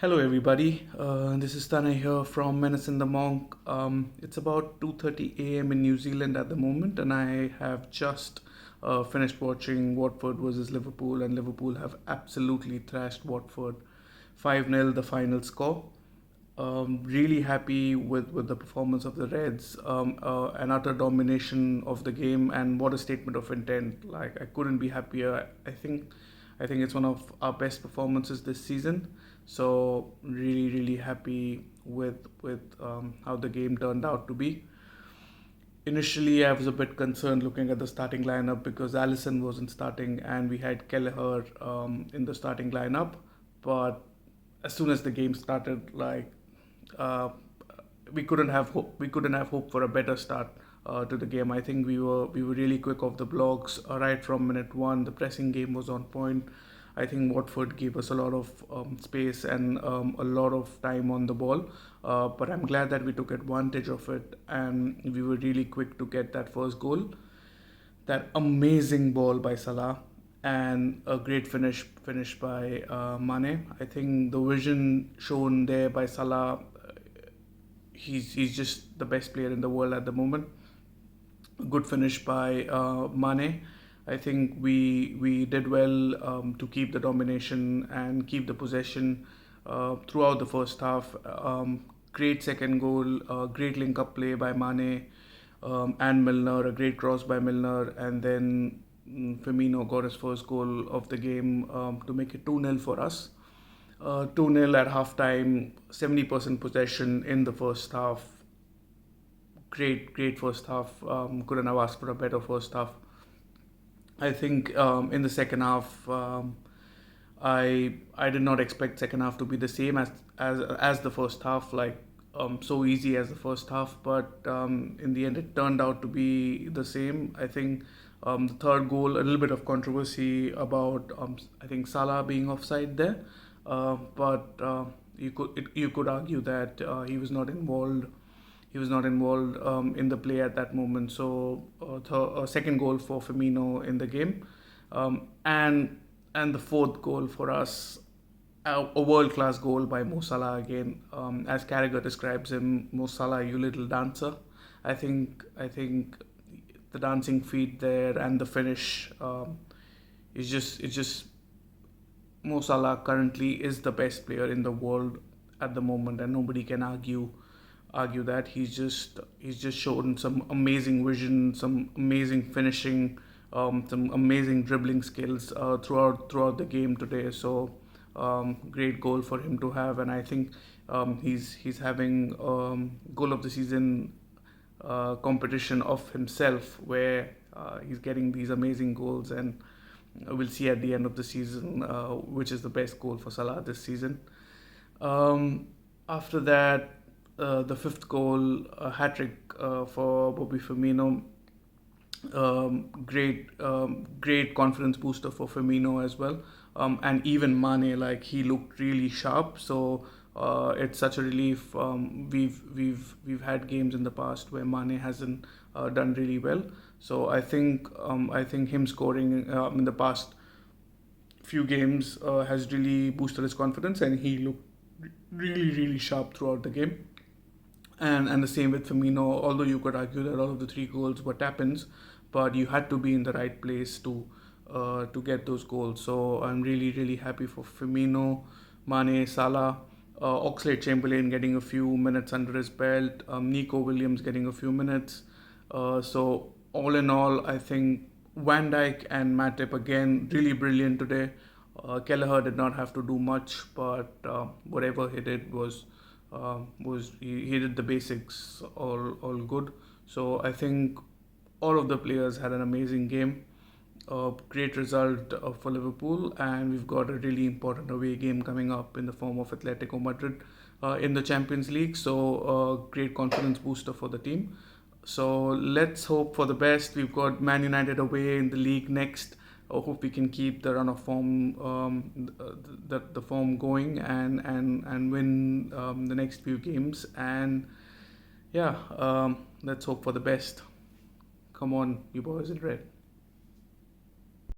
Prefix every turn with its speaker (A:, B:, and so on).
A: Hello, everybody. This is Tane here from Menace and the Monk. It's about 2:30 a.m. in New Zealand at the moment, and I have just finished watching Watford versus Liverpool, and Liverpool have absolutely thrashed Watford 5-0, the final score. Really happy with the performance of the Reds, an utter domination of the game, and what a statement of intent. Like, I couldn't be happier. I think it's one of our best performances this season. So really happy with how the game turned out to be. Initially, I was a bit concerned looking at the starting lineup because Allison wasn't starting and we had Kelleher in the starting lineup. But as soon as the game started, uh, we couldn't have hope for a better start to the game. I think we were really quick off the blocks right from minute one. The pressing game was on point. I think Watford gave us a lot of space and a lot of time on the ball, but I'm glad that we took advantage of it and we were really quick to get that first goal. That amazing ball by Salah and a great finish by Mane. I think the vision shown there by Salah, he's just the best player in the world at the moment. Good finish by Mane. I think we did well to keep the domination and keep the possession throughout the first half. Great second goal, great link up play by Mane and Milner, a great cross by Milner, and then Firmino got his first goal of the game to make it 2-0 for us. 2-0 at halftime, 70% possession in the first half. Great first half. Couldn't have asked for a better first half. I think in the second half, I did not expect second half to be the same as the first half, like so easy as the first half. But in the end, it turned out to be the same. I think the third goal, a little bit of controversy about I think Salah being offside there, but you could argue that he was not involved in the play at that moment. So second goal for Firmino in the game, and the fourth goal for us, a world class goal by Mo Salah again. As Carragher describes him, Mo Salah, you little dancer. I think the dancing feet there and the finish is just it's just Mo Salah currently is the best player in the world at the moment, and nobody can argue that. He's just shown some amazing vision, some amazing finishing, some amazing dribbling skills throughout the game today. So great goal for him to have, and I think he's having goal of the season competition of himself where he's getting these amazing goals, and we'll see at the end of the season which is the best goal for Salah this season. After that, the fifth goal, a hat trick for Bobby Firmino. Great confidence booster for Firmino as well, and even Mane, like he looked really sharp. So it's such a relief. We've had games in the past where Mane hasn't done really well. So I think him scoring in the past few games has really boosted his confidence, and he looked really sharp throughout the game. And the same with Firmino. Although you could argue that all of the three goals were tap-ins, but you had to be in the right place to get those goals. So I'm really happy for Firmino, Mane, Salah, Oxlade-Chamberlain getting a few minutes under his belt, Nico Williams getting a few minutes. So all in all, I think Van Dijk and Matip again really brilliant today. Kelleher did not have to do much, but whatever he did was he did the basics all good. So I think all of the players had an amazing game. Great result for Liverpool, and we've got a really important away game coming up in the form of Atletico Madrid in the Champions League. So great confidence booster for the team. So let's hope for the best. We've got Man United away in the league next. I hope we can keep the run of form, the form going, and win the next few games. And yeah, let's hope for the best. Come on, you boys in red.